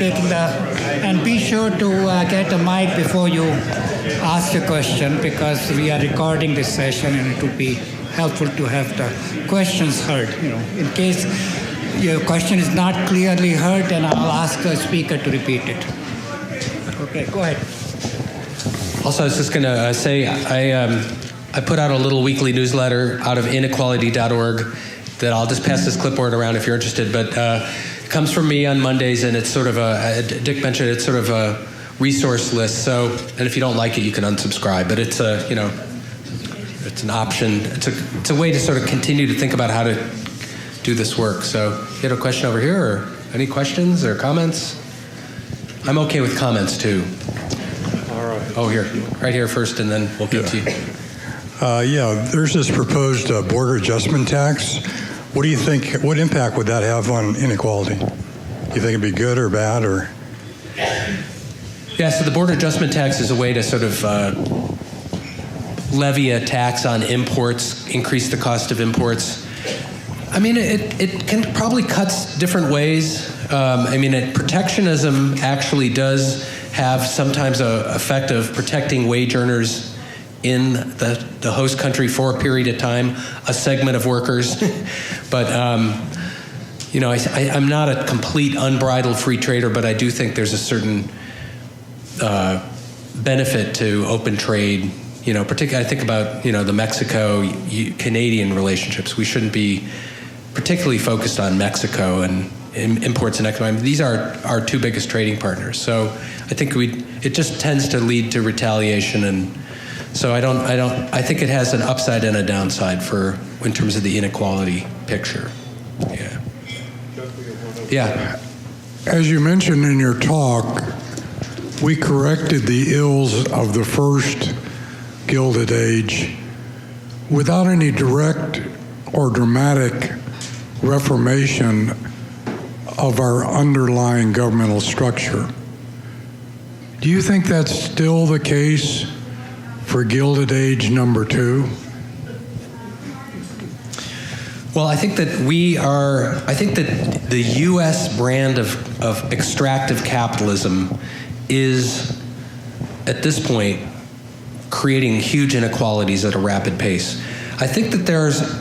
taking and be sure to get a mic before you ask the question, because we are recording this session and it would be helpful to have the questions heard. In case your question is not clearly heard, then I'll ask the speaker to repeat it. Okay, go ahead. Also, I was just going to say, I put out a little weekly newsletter out of inequality.org that I'll just pass this clipboard around if you're interested, but it comes from me on Mondays, and it's sort of Dick mentioned, it's sort of a resource list, and if you don't like it, you can unsubscribe, but it's it's an option. It's a way to sort of continue to think about how to do this work. So you have a question over here, or any questions or comments? I'm okay with comments too. All right. Oh, here, right here first, and then we'll get to you. There's this proposed border adjustment tax. What do you think, what impact would that have on inequality? Do you think it'd be good or bad, or? Yeah, so the border adjustment tax is a way to sort of levy a tax on imports, increase the cost of imports. I mean, it can probably cuts different ways. Protectionism actually does have sometimes an effect of protecting wage earners in the host country for a period of time, a segment of workers. But, I'm not a complete unbridled free trader, but I do think there's a certain benefit to open trade. Particularly I think about, the Mexico-Canadian relationships. We shouldn't be particularly focused on Mexico and imports and economic. These are our two biggest trading partners. So I think it just tends to lead to retaliation, and so I think it has an upside and a downside in terms of the inequality picture. Yeah. Yeah. As you mentioned in your talk, we corrected the ills of the first Gilded Age without any direct or dramatic reformation of our underlying governmental structure. Do you think that's still the case for Gilded Age number 2? Well, I think that the U.S. brand of extractive capitalism is, at this point, creating huge inequalities at a rapid pace. I think that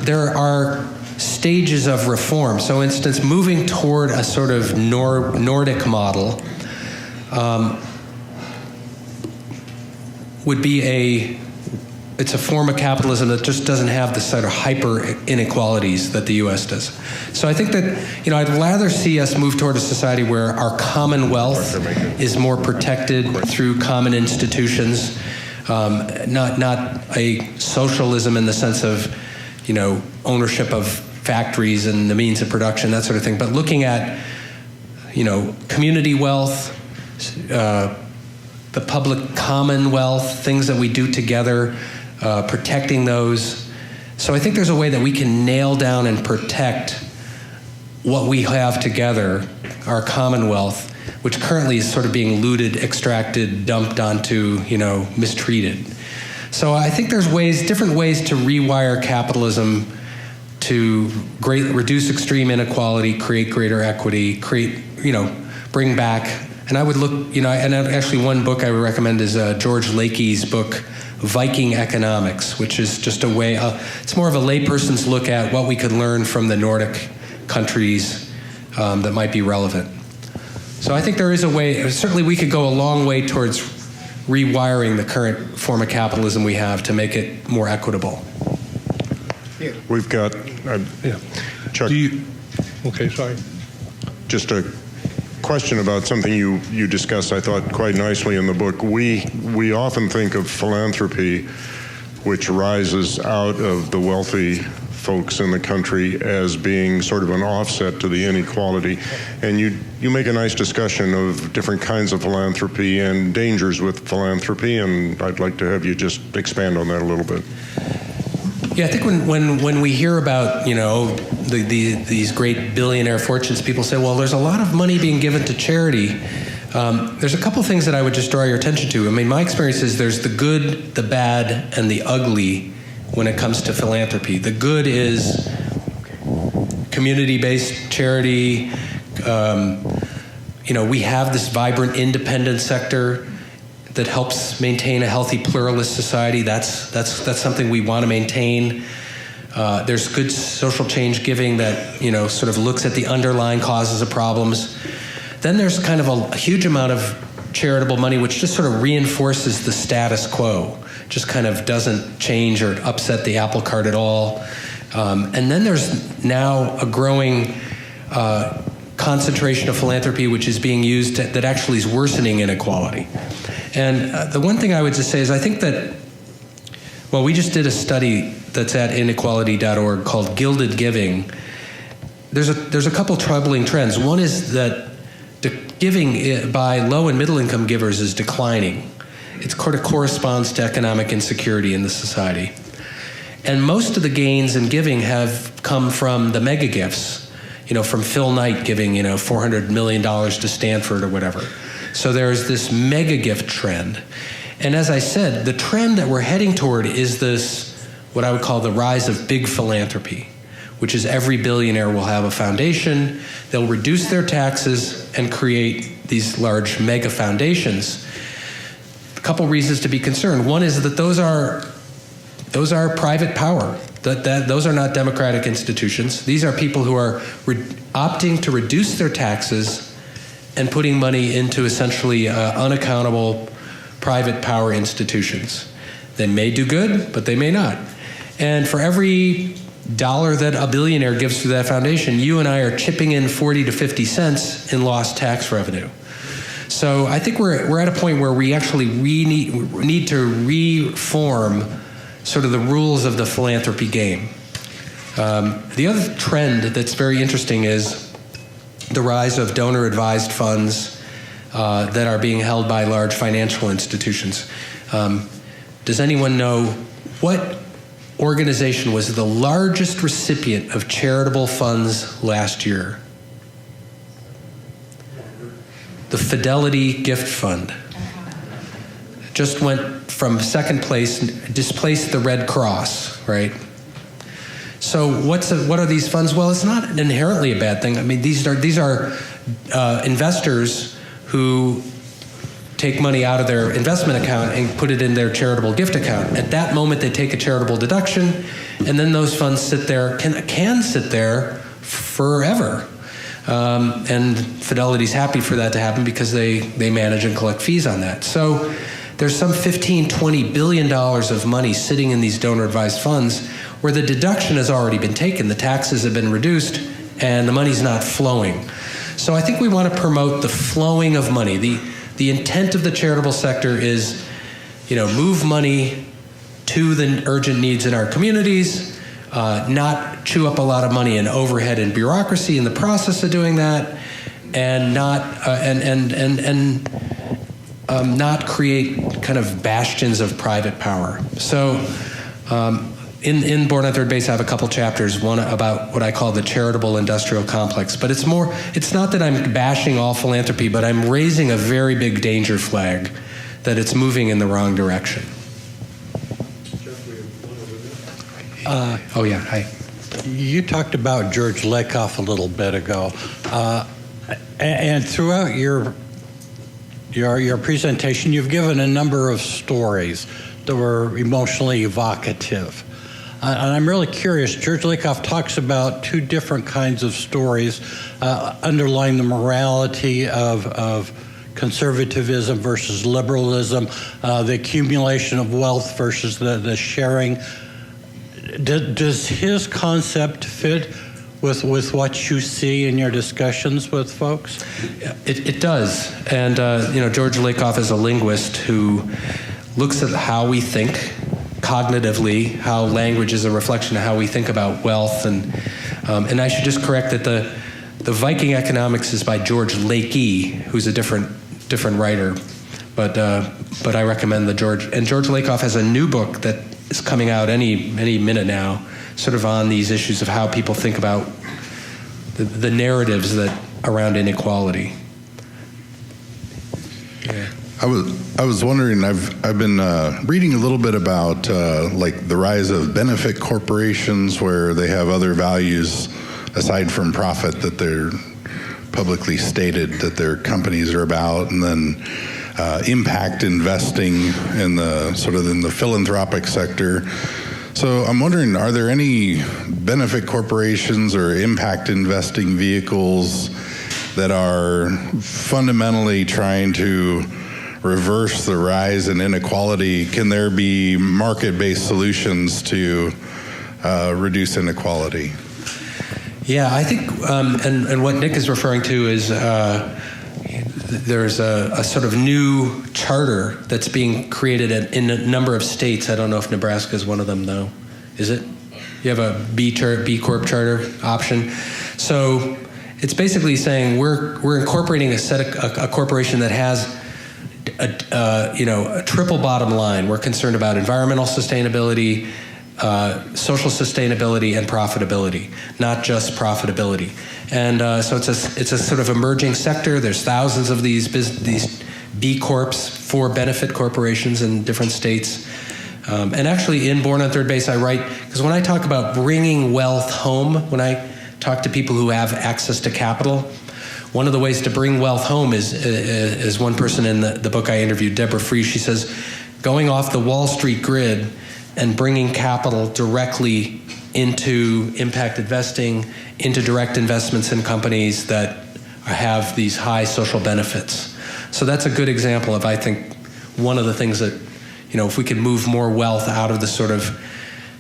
there are stages of reform. So, for instance, moving toward a sort of Nordic model would be it's a form of capitalism that just doesn't have the sort of hyper inequalities that the U.S. does. So I think that, I'd rather see us move toward a society where our commonwealth is more protected through common institutions, not a socialism in the sense of, ownership of factories and the means of production, that sort of thing, but looking at, community wealth, the public commonwealth, things that we do together, protecting those. So I think there's a way that we can nail down and protect what we have together, our commonwealth, which currently is sort of being looted, extracted, dumped onto, mistreated. So I think there's different ways to rewire capitalism to reduce extreme inequality, create greater equity, bring back. And I would look, and actually one book I would recommend is George Lakey's book, Viking Economics, which is just a way, it's more of a layperson's look at what we could learn from the Nordic countries that might be relevant. So I think there is a way, certainly we could go a long way towards rewiring the current form of capitalism we have to make it more equitable. Here. We've got, Chuck. Okay, sorry. Just a question about something you discussed, I thought, quite nicely in the book. We often think of philanthropy, which rises out of the wealthy folks in the country, as being sort of an offset to the inequality. And you make a nice discussion of different kinds of philanthropy and dangers with philanthropy, and I'd like to have you just expand on that a little bit. Yeah, I think when we hear about, these great billionaire fortunes, people say, well, there's a lot of money being given to charity. There's a couple things that I would just draw your attention to. I mean, my experience is there's the good, the bad, and the ugly when it comes to philanthropy. The good is community-based charity, we have this vibrant independent sector that helps maintain a healthy pluralist society. That's something we want to maintain. There's good social change giving that sort of looks at the underlying causes of problems. Then there's kind of a huge amount of charitable money which just sort of reinforces the status quo, just kind of doesn't change or upset the apple cart at all. And then there's now a growing concentration of philanthropy which is being used that actually is worsening inequality. And the one thing I would just say is I think that, we just did a study that's at inequality.org called Gilded Giving. There's a couple troubling trends. One is that giving by low and middle income givers is declining. It sort of corresponds to economic insecurity in the society. And most of the gains in giving have come from the mega gifts, from Phil Knight giving, $400 million to Stanford or whatever. So there's this mega gift trend. And as I said, the trend that we're heading toward is this, what I would call the rise of big philanthropy, which is every billionaire will have a foundation, they'll reduce their taxes and create these large mega foundations. A couple reasons to be concerned. One is that those are private power. Those are not democratic institutions. These are people who are opting to reduce their taxes and putting money into essentially unaccountable private power institutions. They may do good, but they may not. And for every dollar that a billionaire gives to that foundation, you and I are chipping in 40 to 50 cents in lost tax revenue. So I think we're at a point where we actually need to reform sort of the rules of the philanthropy game. The other trend that's very interesting is the rise of donor-advised funds that are being held by large financial institutions. Does anyone know what organization was the largest recipient of charitable funds last year? The Fidelity Gift Fund. Just went from second place, displaced the Red Cross, right? So what are these funds? Well, it's not inherently a bad thing. I mean, these are investors who take money out of their investment account and put it in their charitable gift account. At that moment, they take a charitable deduction, and then those funds sit there, can sit there forever. And Fidelity's happy for that to happen because they manage and collect fees on that. So there's some $15-20 billion of money sitting in these donor-advised funds where the deduction has already been taken, the taxes have been reduced, and the money's not flowing. So I think we want to promote the flowing of money. The intent of the charitable sector is, move money to the urgent needs in our communities, not chew up a lot of money in overhead and bureaucracy in the process of doing that, and not create kind of bastions of private power. So in Born on Third Base, I have a couple chapters, one about what I call the charitable industrial complex. But it's not that I'm bashing all philanthropy, but I'm raising a very big danger flag that it's moving in the wrong direction. Hi. You talked about George Lakoff a little bit ago. And throughout your presentation, you've given a number of stories that were emotionally evocative. And I'm really curious, George Lakoff talks about two different kinds of stories underlying the morality of conservatism versus liberalism, the accumulation of wealth versus the sharing. Does his concept fit with what you see in your discussions with folks? It does. And, George Lakoff is a linguist who looks at how we think cognitively, how language is a reflection of how we think about wealth. And I should just correct that the Viking Economics is by George Lakey, who's a different writer. But I recommend George Lakoff has a new book that is coming out any minute now, sort of on these issues of how people think about the narratives that around inequality. Yeah. I was wondering. I've been reading a little bit about like the rise of benefit corporations, where they have other values aside from profit that they're publicly stated that their companies are about, and then impact investing in the philanthropic sector. So I'm wondering, are there any benefit corporations or impact investing vehicles that are fundamentally trying to reverse the rise in inequality? Can there be market-based solutions to reduce inequality? Yeah, I think, and what Nick is referring to is there's a sort of new charter that's being created in a number of states. I don't know if Nebraska is one of them, though. Is it? You have a B Corp charter option. So it's basically saying we're incorporating a corporation that has a triple bottom line. We're concerned about environmental sustainability, social sustainability, and profitability, not just profitability. And so it's a sort of emerging sector. There's thousands of these B Corps for benefit corporations in different states. And actually in Born on Third Base, I write, because when I talk about bringing wealth home, when I talk to people who have access to capital, one of the ways to bring wealth home is one person in the book I interviewed, Deborah Free, she says, going off the Wall Street grid and bringing capital directly into impact investing, into direct investments in companies that have these high social benefits. So that's a good example of, I think, one of the things that, if we could move more wealth out of the sort of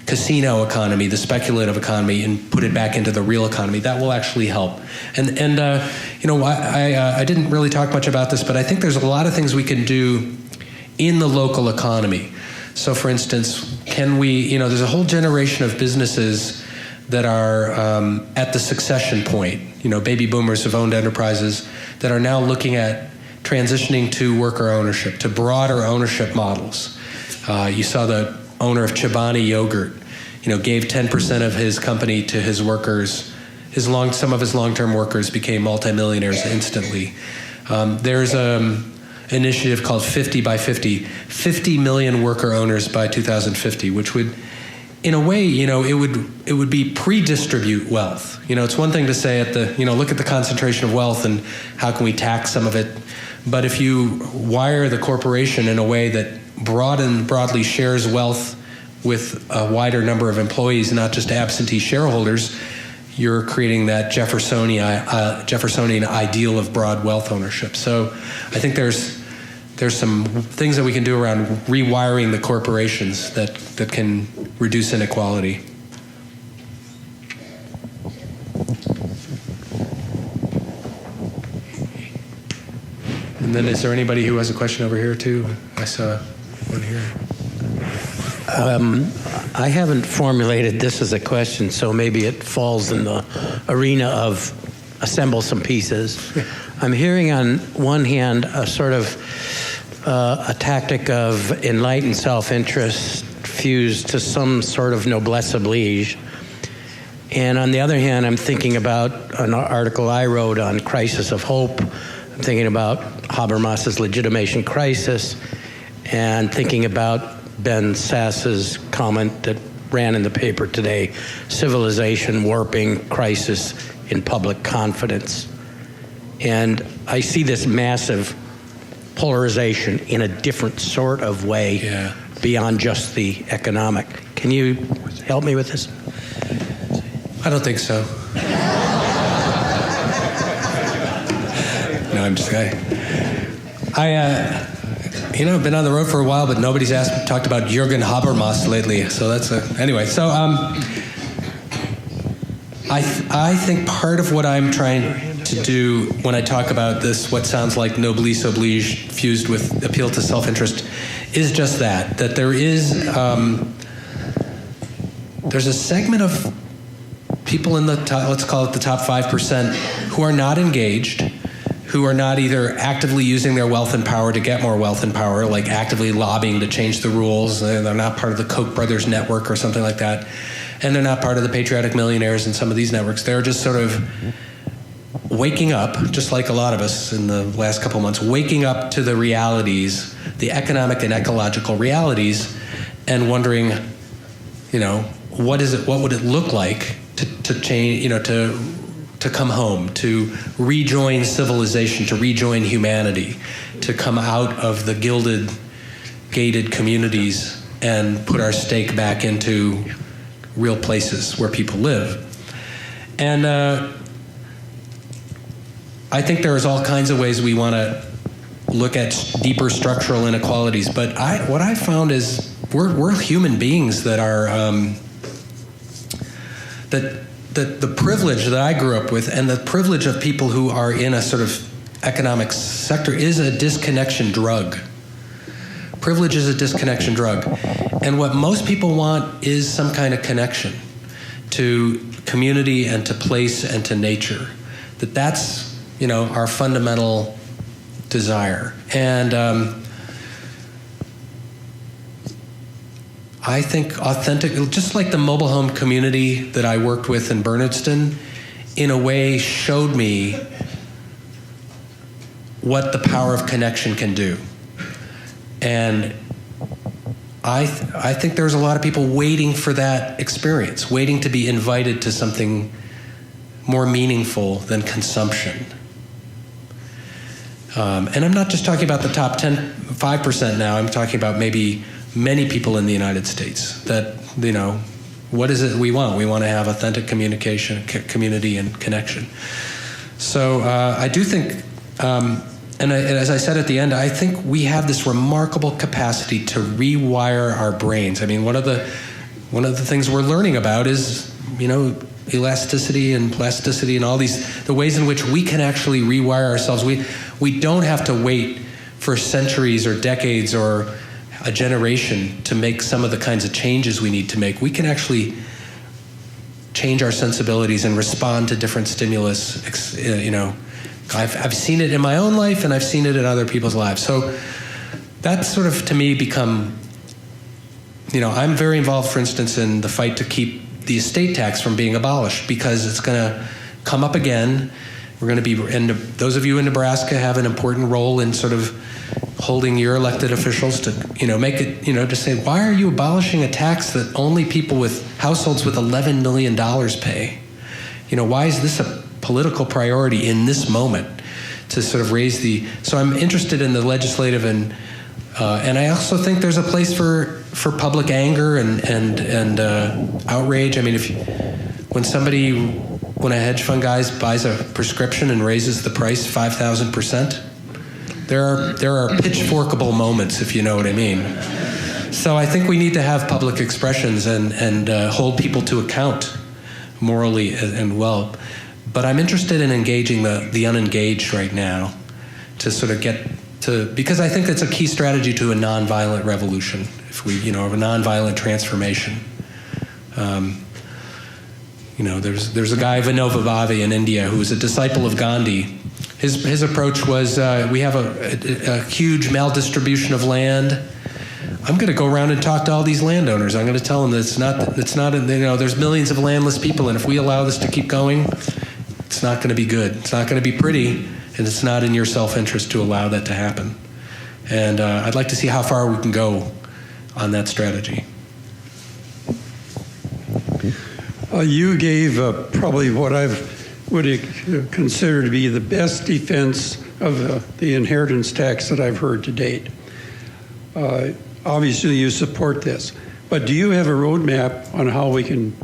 casino economy, the speculative economy, and put it back into the real economy, that will actually help. And I didn't really talk much about this, but I think there's a lot of things we can do in the local economy. So for instance, can we, there's a whole generation of businesses that are at the succession point, baby boomers have owned enterprises that are now looking at transitioning to worker ownership, to broader ownership models. You saw the owner of Chobani Yogurt, gave 10% of his company to his workers. Some of his long-term workers became multimillionaires instantly. There's an initiative called 50 by 50, 50 million worker owners by 2050, which would, in a way, it would be pre-distribute wealth. It's one thing to say look at the concentration of wealth and how can we tax some of it. But if you wire the corporation in a way that broadly shares wealth with a wider number of employees, not just absentee shareholders, you're creating that Jeffersonian ideal of broad wealth ownership. So I think there's some things that we can do around rewiring the corporations that can reduce inequality. And then is there anybody who has a question over here too? I saw one here. I haven't formulated this as a question, so maybe it falls in the arena of assemble some pieces. I'm hearing on one hand a sort of a tactic of enlightened self-interest fused to some sort of noblesse oblige. And on the other hand, I'm thinking about an article I wrote on crisis of hope. I'm thinking about Habermas's legitimation crisis, and thinking about Ben Sass's comment that ran in the paper today, civilization warping crisis in public confidence. And I see this massive polarization in a different sort of way beyond just the economic. Can you help me with this? I don't think so. No, I'm just kidding. I've been on the road for a while, but nobody's talked about Jürgen Habermas lately. So that's anyway. So I think part of what I'm trying to do when I talk about this, what sounds like noblesse oblige fused with appeal to self-interest, is just that there is there's a segment of people in the top, let's call it the top 5%, who are not engaged, who are not either actively using their wealth and power to get more wealth and power, like actively lobbying to change the rules. They're not part of the Koch brothers network or something like that. And they're not part of the patriotic millionaires and some of these networks. They're just sort of waking up, just like a lot of us in the last couple of months, waking up to the realities, the economic and ecological realities, and wondering, what would it look like to change, to come home, to rejoin civilization, to rejoin humanity, to come out of the gilded, gated communities and put our stake back into real places where people live. And I think there's all kinds of ways we want to look at deeper structural inequalities, but what I found is we're human beings that are that the privilege that I grew up with and the privilege of people who are in a sort of economic sector is a disconnection drug. Privilege is a disconnection drug. And what most people want is some kind of connection to community and to place and to nature. That's, our fundamental desire. And I think authentic, just like the mobile home community that I worked with in Bernardston, in a way showed me what the power of connection can do. And I think there's a lot of people waiting for that experience, waiting to be invited to something more meaningful than consumption. And I'm not just talking about the top 5% now, I'm talking about maybe many people in the United States that, what is it we want? We want to have authentic communication, community, and connection. So I do think, and as I said at the end, I think we have this remarkable capacity to rewire our brains. I mean, one of the things we're learning about is, elasticity and plasticity and all the ways in which we can actually rewire ourselves. We don't have to wait for centuries or decades or a generation to make some of the kinds of changes we need to make. We can actually change our sensibilities and respond to different stimulus. I've seen it in my own life and I've seen it in other people's lives. So that's sort of, to me, become, I'm very involved, for instance, in the fight to keep the estate tax from being abolished, because it's going to come up again. We're going to be, and those of you in Nebraska have an important role in sort of holding your elected officials to, make it, to say, why are you abolishing a tax that only people with households with $11 million pay? Why is this a political priority in this moment to sort of raise so I'm interested in the legislative and I also think there's a place for public anger and outrage. I mean, when a hedge fund guy buys a prescription and raises the price 5,000%, there are pitchforkable moments, if you know what I mean. So I think we need to have public expressions and hold people to account morally and well. But I'm interested in engaging the unengaged right now to sort of get to, because I think it's a key strategy to a nonviolent revolution, if we, a nonviolent transformation. There's a guy, Vinod Bhave in India, who was a disciple of Gandhi. His approach was, we have a huge maldistribution of land. I'm going to go around and talk to all these landowners. I'm going to tell them that it's not, there's millions of landless people, and if we allow this to keep going, it's not going to be good. It's not going to be pretty, and it's not in your self-interest to allow that to happen. And I'd like to see how far we can go on that strategy. You gave probably what I would consider to be the best defense of the inheritance tax that I've heard to date. Obviously, you support this, but do you have a roadmap on how we can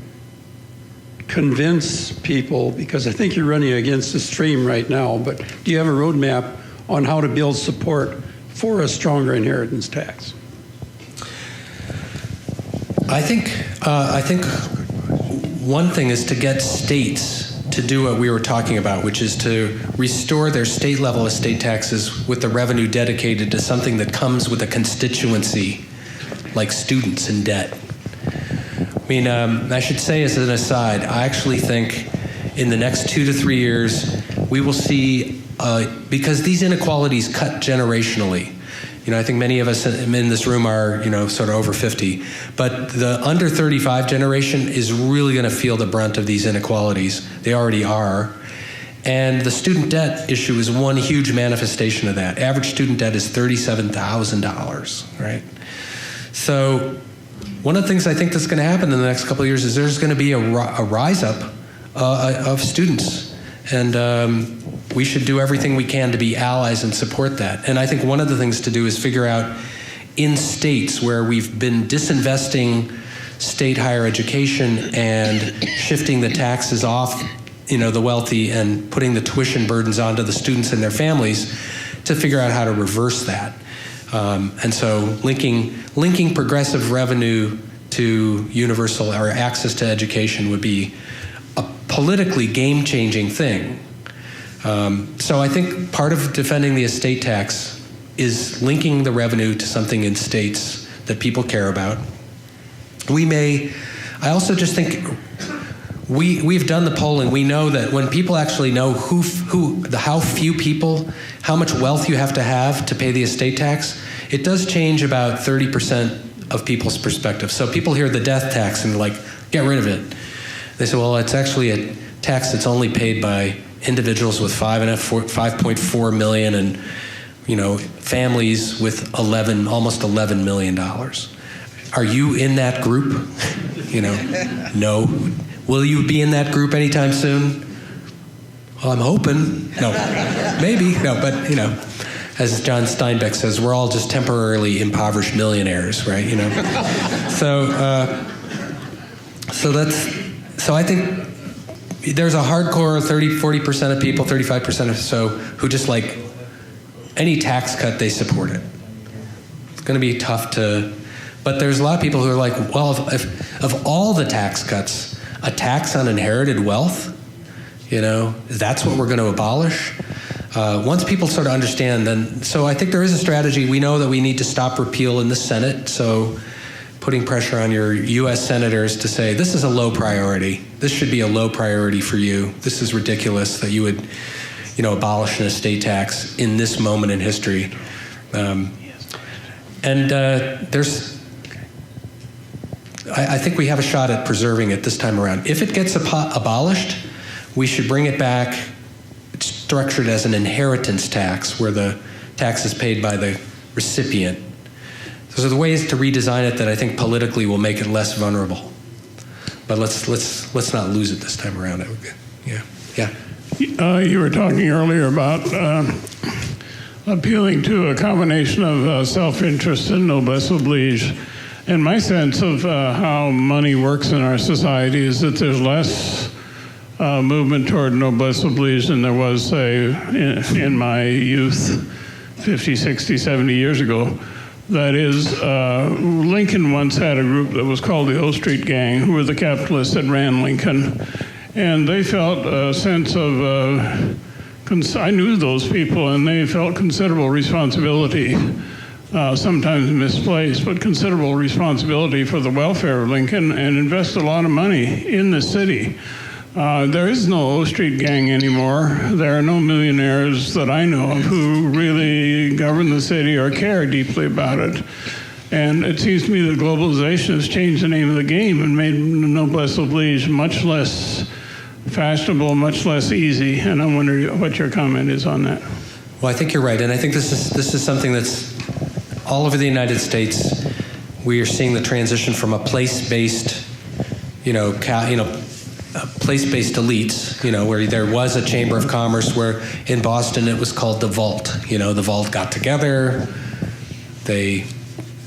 convince people, because I think you're running against the stream right now, but do you have a roadmap on how to build support for a stronger inheritance tax? I think one thing is to get states to do what we were talking about, which is to restore their state level estate taxes with the revenue dedicated to something that comes with a constituency, like students in debt. I mean, I should say as an aside, I actually think in the next 2 to 3 years, we will see, because these inequalities cut generationally. I think many of us in this room are, sort of over 50, but the under 35 generation is really going to feel the brunt of these inequalities. They already are. And the student debt issue is one huge manifestation of that. Average student debt is $37,000, right? So one of the things I think that's going to happen in the next couple of years is there's going to be a rise up of students. And we should do everything we can to be allies and support that. And I think one of the things to do is figure out in states where we've been disinvesting state higher education and shifting the taxes off, the wealthy and putting the tuition burdens onto the students and their families, to figure out how to reverse that. And so linking progressive revenue to universal or access to education would be a politically game-changing thing. So I think part of defending the estate tax is linking the revenue to something in states that people care about. I also just think we've done the polling. We know that when people actually know how few people, how much wealth you have to pay the estate tax, it does change about 30% of people's perspective. So people hear the death tax and they're like, get rid of it. They say, well, it's actually a tax that's only paid by individuals with 5.4 million and families with almost $11 million. Are you in that group? No. Will you be in that group anytime soon? Well, I'm hoping. No, maybe. No, but as John Steinbeck says, we're all just temporarily impoverished millionaires, right? So I think there's a hardcore 40% of people, 35% or so, who just like any tax cut, they support it. It's going to be tough but there's a lot of people who are like, well, if of all the tax cuts, a tax on inherited wealth, that's what we're going to abolish. Once people sort of understand, so I think there is a strategy. We know that we need to stop repeal in the Senate, so putting pressure on your U.S. senators to say, this is a low priority. This should be a low priority for you. This is ridiculous that you would, abolish an estate tax in this moment in history. I think we have a shot at preserving it this time around. If it gets abolished, we should bring it back structured as an inheritance tax, where the tax is paid by the recipient. Those are the ways to redesign it that I think politically will make it less vulnerable. But let's not lose it this time around. Yeah. You were talking earlier about appealing to a combination of self-interest and noblesse oblige. And my sense of how money works in our society is that there's less movement toward noblesse oblige than there was, say, in my youth 50, 60, 70 years ago. That is, Lincoln once had a group that was called the O Street Gang, who were the capitalists that ran Lincoln. And they felt a sense of, I knew those people, and they felt considerable responsibility, sometimes misplaced, but considerable responsibility for the welfare of Lincoln, and invested a lot of money in the city. There is no O Street Gang anymore. There are no millionaires that I know of who really govern the city or care deeply about it. And it seems to me that globalization has changed the name of the game and made noblesse oblige much less fashionable, much less easy. And I wonder what your comment is on that. Well, I think you're right, and I think this is something that's all over the United States. We are seeing the transition from a place-based, place-based elites, where there was a chamber of commerce, where in Boston it was called the Vault. The Vault got together, they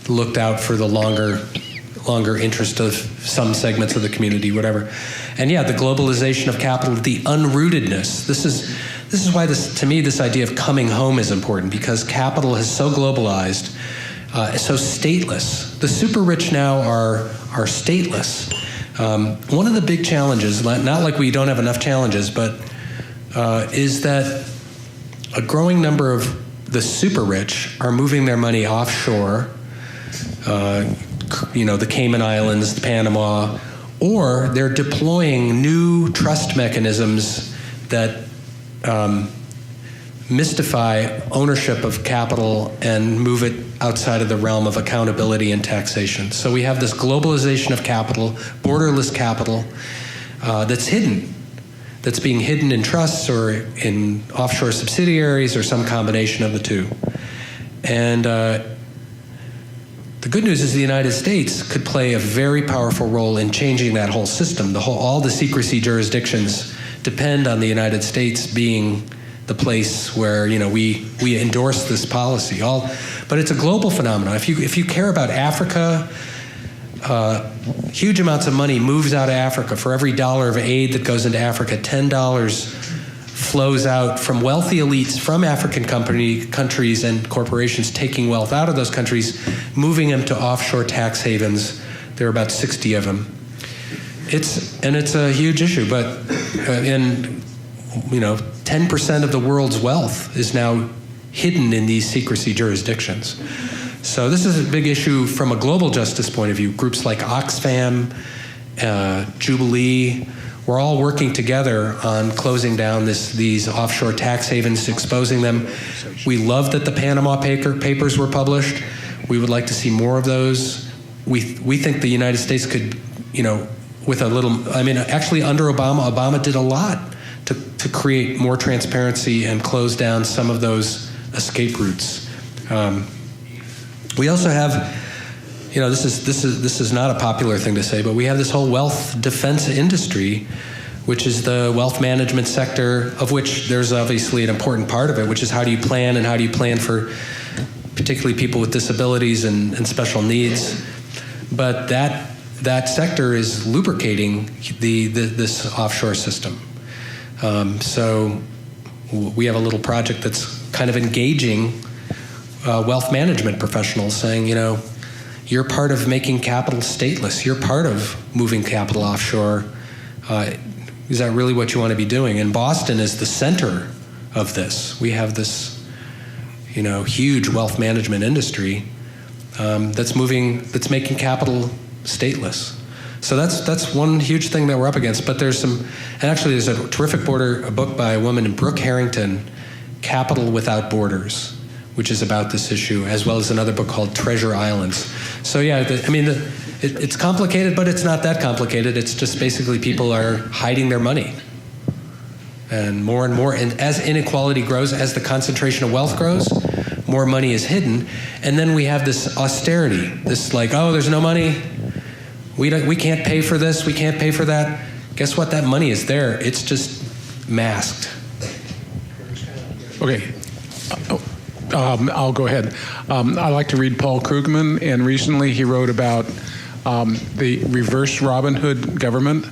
looked out for the longer interest of some segments of the community, whatever. And yeah, the globalization of capital, the unrootedness. This is why to me this idea of coming home is important, because capital is so globalized, so stateless. The super rich now are stateless. One of the big challenges, not like we don't have enough challenges, but is that a growing number of the super rich are moving their money offshore, the Cayman Islands, the Panama, or they're deploying new trust mechanisms that mystify ownership of capital and move it outside of the realm of accountability and taxation. So we have this globalization of capital, borderless capital, that's hidden, that's being hidden in trusts or in offshore subsidiaries or some combination of the two. And the good news is the United States could play a very powerful role in changing that whole system, all the secrecy jurisdictions depend on the United States being the place where we endorse this policy. But it's a global phenomenon. If you care about Africa, huge amounts of money moves out of Africa. For every dollar of aid that goes into Africa, $10 flows out from wealthy elites from African countries and corporations, taking wealth out of those countries, moving them to offshore tax havens. There are about 60 of them. It's a huge issue, but 10% of the world's wealth is now hidden in these secrecy jurisdictions. So this is a big issue from a global justice point of view. Groups like Oxfam, Jubilee, we're all working together on closing down these offshore tax havens, exposing them. We love that the Panama Papers were published. We would like to see more of those. We think the United States could, with a little, actually under Obama did a lot to create more transparency and close down some of those escape routes. We also have, this is not a popular thing to say, but we have this whole wealth defense industry, which is the wealth management sector, of which there's obviously an important part of it, which is how do you plan for particularly people with disabilities and special needs. But that sector is lubricating this offshore system. So we have a little project that's kind of engaging wealth management professionals, saying, you're part of making capital stateless. You're part of moving capital offshore. Is that really what you want to be doing? And Boston is the center of this. We have this, huge wealth management industry that's making capital stateless. So that's one huge thing that we're up against. But there's a terrific book by a woman in Brooke Harrington, Capital Without Borders, which is about this issue, as well as another book called Treasure Islands. So it's complicated, but it's not that complicated. It's just basically people are hiding their money. And more, and as inequality grows, as the concentration of wealth grows, more money is hidden. And then we have this austerity, this there's no money. We can't pay for this, we can't pay for that. Guess what? That money is there. It's just masked. Okay. I'll go ahead. I like to read Paul Krugman, and recently he wrote about the reverse Robin Hood government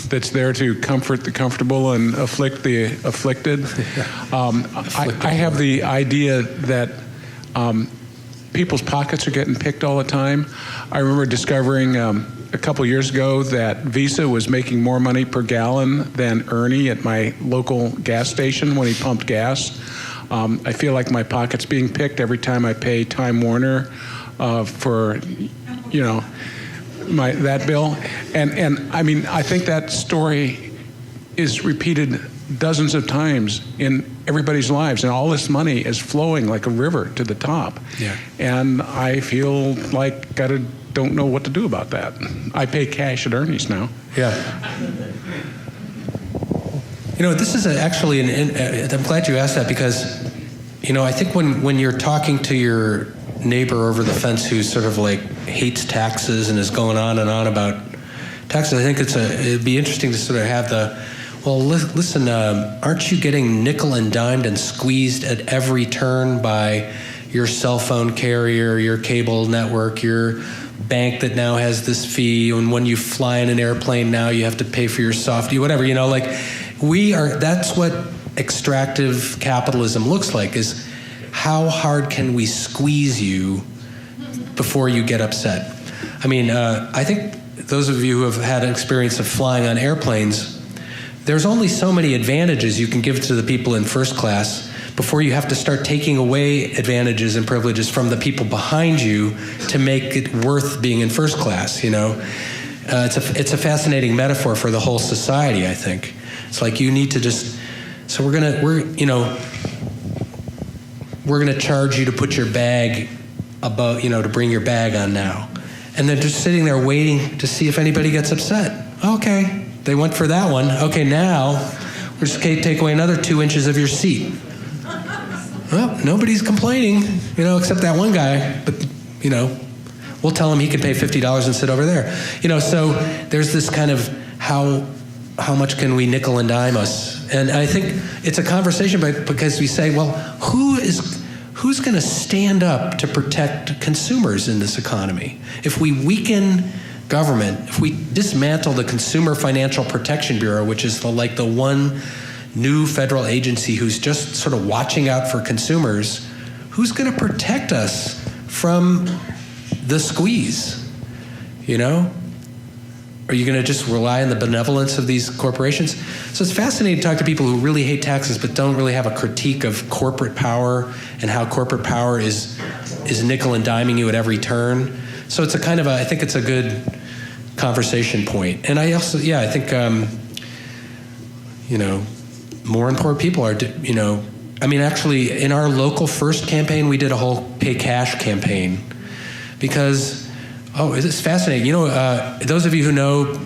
that's there to comfort the comfortable and afflict the afflicted. I have the idea that people's pockets are getting picked all the time. I remember discovering a couple years ago that Visa was making more money per gallon than Ernie at my local gas station when he pumped gas. I feel like my pocket's being picked every time I pay Time Warner for, that bill. And I think that story is repeated dozens of times in everybody's lives, and all this money is flowing like a river to the top. Yeah. And I feel like don't know what to do about that. I pay cash at Ernie's now. Yeah. This is actually I'm glad you asked that, because, I think when you're talking to your neighbor over the fence who sort of hates taxes and is going on and on about taxes, I think it'd be interesting to sort of have listen, aren't you getting nickel and dimed and squeezed at every turn by your cell phone carrier, your cable network, your bank that now has this fee, and when you fly in an airplane now you have to pay for your softie, whatever, that's what extractive capitalism looks like, is how hard can we squeeze you before you get upset? I think those of you who have had an experience of flying on airplanes, there's only so many advantages you can give to the people in first class before you have to start taking away advantages and privileges from the people behind you to make it worth being in first class, It's a fascinating metaphor for the whole society, I think. It's like you need to so we're gonna charge you to put your bag above, to bring your bag on now. And they're just sitting there waiting to see if anybody gets upset. Okay, they went for that one. Okay, now we're just gonna take away another 2 inches of your seat. Well, nobody's complaining, except that one guy. But, we'll tell him he can pay $50 and sit over there. So there's this kind of how how much can we nickel and dime us? And I think it's a conversation because we say, well, who's going to stand up to protect consumers in this economy? If we weaken government, if we dismantle the Consumer Financial Protection Bureau, which is the one new federal agency who's just sort of watching out for consumers, who's going to protect us from the squeeze? You know? Are you going to just rely on the benevolence of these corporations? So it's fascinating to talk to people who really hate taxes but don't really have a critique of corporate power and how corporate power is nickel and diming you at every turn. So it's I think it's a good conversation point. And I also, I think, more and poor people are, actually in our local First campaign, we did a whole pay cash campaign because, it's fascinating. Those of you who know,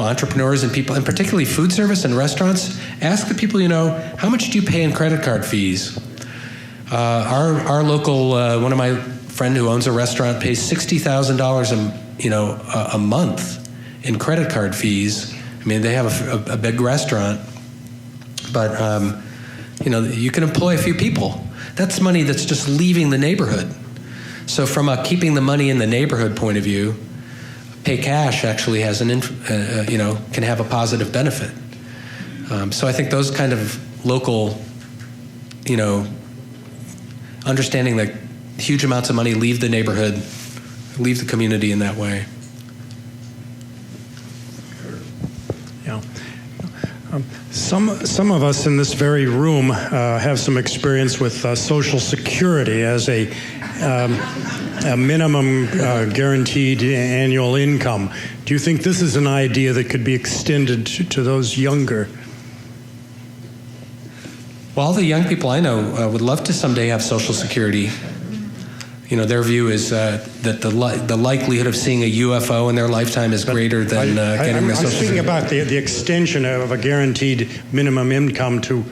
entrepreneurs and people, and particularly food service and restaurants, ask the people, how much do you pay in credit card fees? Our local, one of my friend who owns a restaurant pays $60,000 a month in credit card fees. I mean, they have a big restaurant, but you can employ a few people. That's money that's just leaving the neighborhood. So from a keeping the money in the neighborhood point of view, pay cash actually has can have a positive benefit. So I think those kind of local, understanding that huge amounts of money leave the neighborhood, leave the community in that way. Yeah. Some of us in this very room have some experience with Social Security as a minimum guaranteed annual income. Do you think this is an idea that could be extended to those younger? Well, all the young people I know would love to someday have Social Security. Their view is that the likelihood of seeing a UFO in their lifetime is greater than getting their Social Security. I'm speaking about the extension of a guaranteed minimum income to...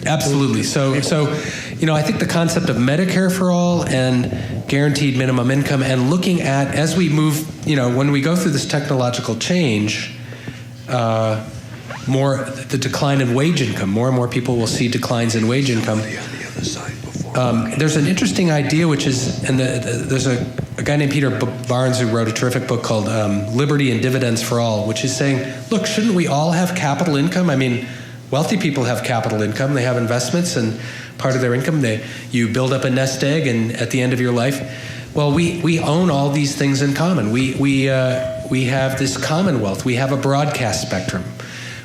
Absolutely. So I think the concept of Medicare for all and guaranteed minimum income, and looking at, as we move, when we go through this technological change, the decline in wage income, more and more people will see declines in wage income. There's an interesting idea, which is, and there's a guy named Peter Barnes who wrote a terrific book called Liberty and Dividends for All, which is saying, look, shouldn't we all have capital income? I mean, wealthy people have capital income. They have investments, and part of their income, you build up a nest egg, and at the end of your life, well, we own all these things in common. We have this commonwealth. We have a broadcast spectrum.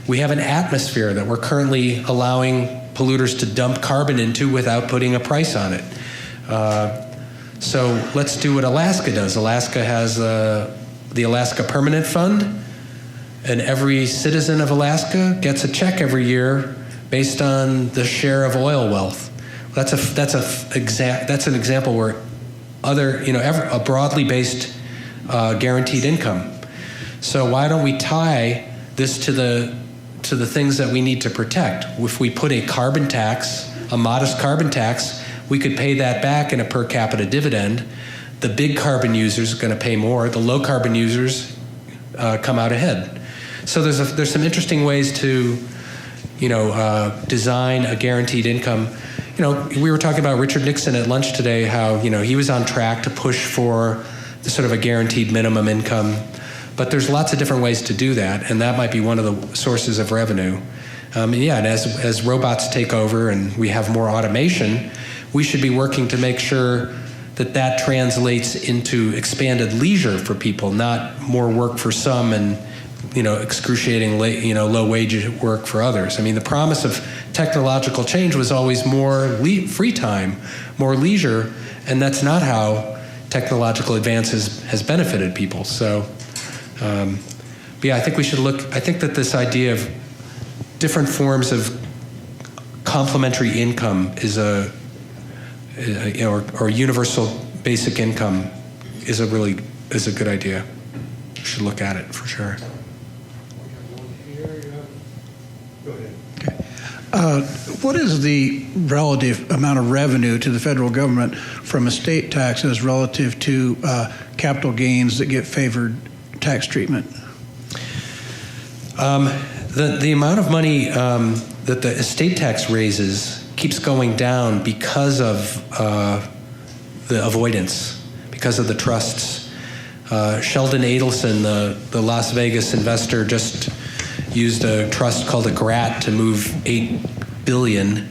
We have an atmosphere that we're currently allowing polluters to dump carbon into without putting a price on it. So let's do what Alaska does. Alaska has the Alaska Permanent Fund, and every citizen of Alaska gets a check every year based on the share of oil wealth. That's an example where a broadly based guaranteed income. So why don't we tie this to the things that we need to protect? If we put a carbon tax, a modest carbon tax, we could pay that back in a per capita dividend. The big carbon users are going to pay more. The low carbon users come out ahead. So there's some interesting ways to, design a guaranteed income. We were talking about Richard Nixon at lunch today, how, he was on track to push for the sort of a guaranteed minimum income. But there's lots of different ways to do that, and that might be one of the sources of revenue. And as robots take over and we have more automation, we should be working to make sure that translates into expanded leisure for people, not more work for some and excruciating low wage work for others. I mean, the promise of technological change was always more free time, more leisure, and that's not how technological advances has benefited people. So. I think we should look. I think that this idea of different forms of complementary income is or universal basic income is a good idea. We should look at it for sure. What is the relative amount of revenue to the federal government from estate taxes relative to capital gains that get favored tax treatment? The amount of money that the estate tax raises keeps going down because of the avoidance, because of the trusts. Sheldon Adelson, the Las Vegas investor, just used a trust called a GRAT to move $8 billion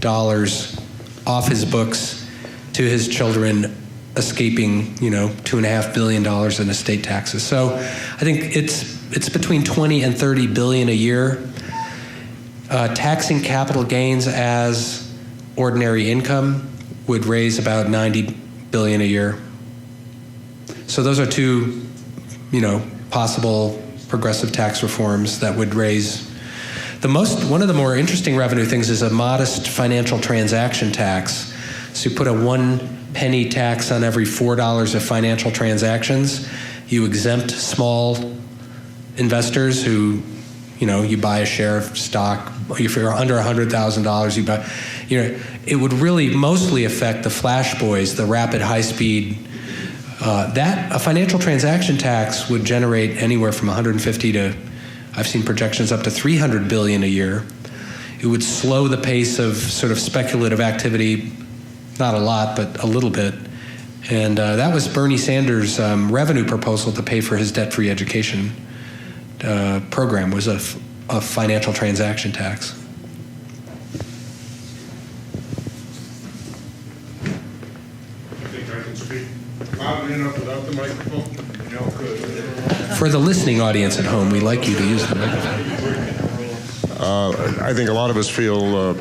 off his books to his children, escaping, $2.5 billion in estate taxes. So I think it's between 20 and 30 billion a year. Taxing capital gains as ordinary income would raise about 90 billion a year. So those are two, possible progressive tax reforms that would raise one of the more interesting revenue things is a modest financial transaction tax. So you put a 1 penny tax on every $4 of financial transactions. You exempt small investors who, you buy a share of stock. If you're under $100,000, you buy. It would really mostly affect the flash boys, the rapid high speed. A financial transaction tax would generate anywhere from 150 to, I've seen projections up to 300 billion a year. It would slow the pace of sort of speculative activity, not a lot, but a little bit. And that was Bernie Sanders' revenue proposal to pay for his debt-free education program, was a financial transaction tax. I think I can speak loudly enough without the microphone. For the listening audience at home, we like you to use the microphone. I think a lot of us feel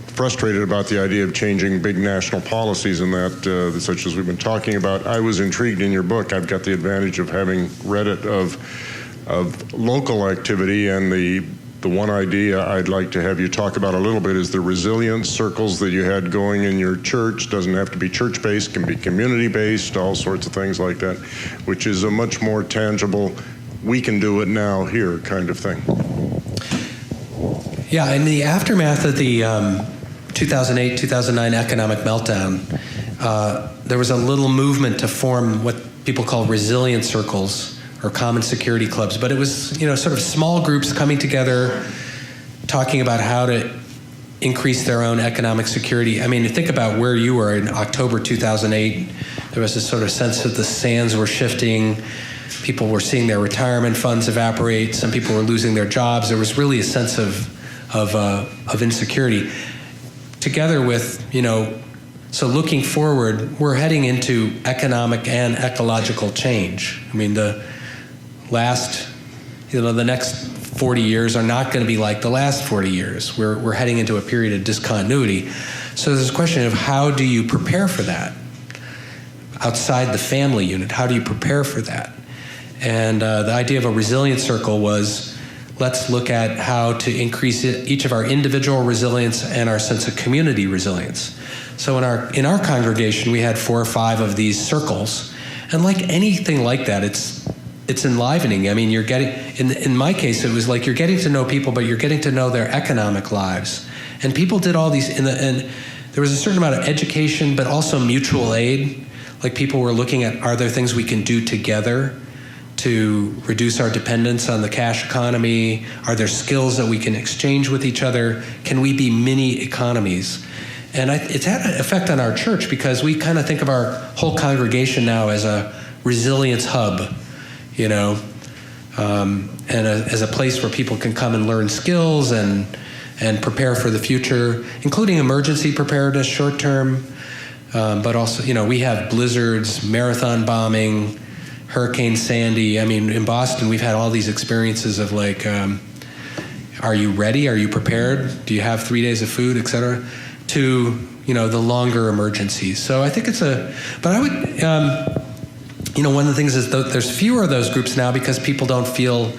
frustrated about the idea of changing big national policies and that, such as we've been talking about. I was intrigued in your book. I've got the advantage of having read it of local activity, and the one idea I'd like to have you talk about a little bit is the resilience circles that you had going in your church. Doesn't have to be church-based, can be community-based, all sorts of things like that, which is a much more tangible, we can do it now here kind of thing. Yeah, in the aftermath of the 2008-2009 economic meltdown, there was a little movement to form what people call resilience circles or common security clubs, but it was sort of small groups coming together, talking about how to increase their own economic security. I mean, think about where you were in October 2008. There was this sort of sense that the sands were shifting. People were seeing their retirement funds evaporate. Some people were losing their jobs. There was really a sense of insecurity. Together with, so looking forward, we're heading into economic and ecological change. I mean, the next 40 years are not going to be like the last 40 years. We're heading into a period of discontinuity. So there's a question of how do you prepare for that? Outside the family unit, how do you prepare for that? And the idea of a resilience circle was, let's look at how to increase each of our individual resilience and our sense of community resilience. So in our congregation, we had 4 or 5 of these circles, and like anything like that, it's enlivening. I mean, you're getting, in my case, it was like you're getting to know people, but you're getting to know their economic lives. And people did all these, and there was a certain amount of education, but also mutual aid. Like people were looking at, are there things we can do together to reduce our dependence on the cash economy? Are there skills that we can exchange with each other? Can we be mini economies? And it's had an effect on our church because we kind of think of our whole congregation now as a resilience hub, and as a place where people can come and learn skills and prepare for the future, including emergency preparedness, short term, but also, we have blizzards, marathon bombing, Hurricane Sandy. I mean, in Boston, we've had all these experiences of like, are you ready? Are you prepared? Do you have 3 days of food, et cetera? To, the longer emergencies. So I think but I would, one of the things is there's fewer of those groups now because people don't feel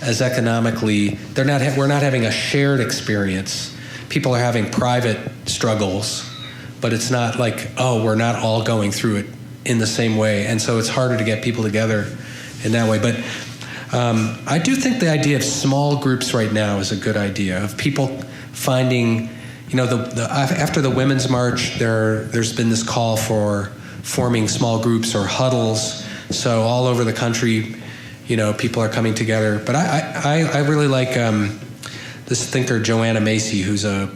as economically, we're not having a shared experience. People are having private struggles, but it's not like, we're not all going through it in the same way. And so it's harder to get people together in that way. But I do think the idea of small groups right now is a good idea, of people finding, after the Women's March, there's been this call for forming small groups or huddles. So all over the country, people are coming together. But I really like this thinker, Joanna Macy, who's a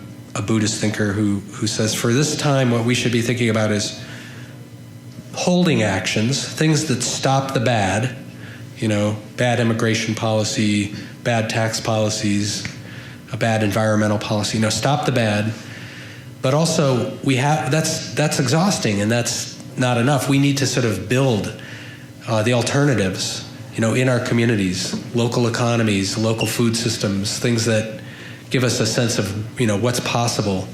Buddhist thinker who says, for this time, what we should be thinking about is holding actions, things that stop the bad, bad immigration policy, bad tax policies, a bad environmental policy, stop the bad. But also that's exhausting, and that's not enough. We need to sort of build the alternatives, in our communities, local economies, local food systems, things that give us a sense of, what's possible.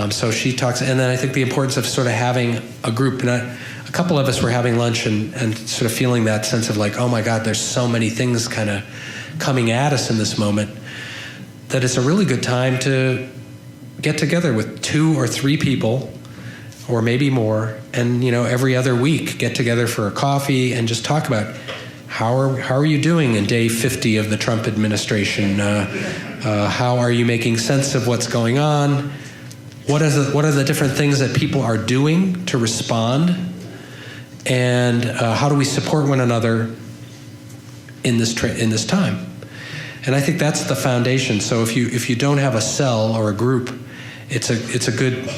So she talks, and then I think the importance of sort of having a group. And a couple of us were having lunch and sort of feeling that sense of like, oh my God, there's so many things kind of coming at us in this moment, that it's a really good time to get together with 2 or 3 people, or maybe more, and every other week get together for a coffee and just talk about how are you doing in day 50 of the Trump administration? How are you making sense of what's going on? What are the different things that people are doing to respond? And how do we support one another in this time? And I think that's the foundation. So if you don't have a cell or a group, it's a good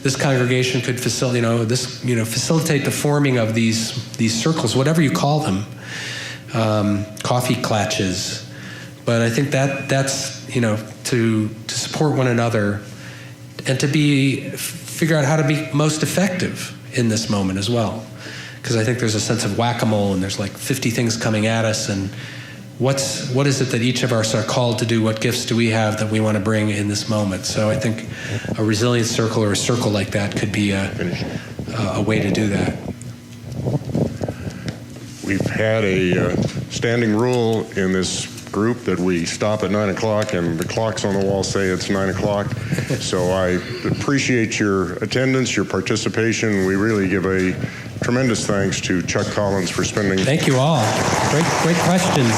this congregation could facilitate the forming of these circles, whatever you call them, coffee clatches. But I think that's to support one another and to figure out how to be most effective in this moment as well. Because I think there's a sense of whack-a-mole, and there's like 50 things coming at us, and what is it that each of us are called to do? What gifts do we have that we want to bring in this moment? So I think a resilience circle or a circle like that could be a way to do that. We've had a standing rule in this group that we stop at 9 o'clock, and the clocks on the wall say it's 9 o'clock. So I appreciate your attendance, your participation. We really give a tremendous thanks to Chuck Collins for spending. Thank you all. Great questions.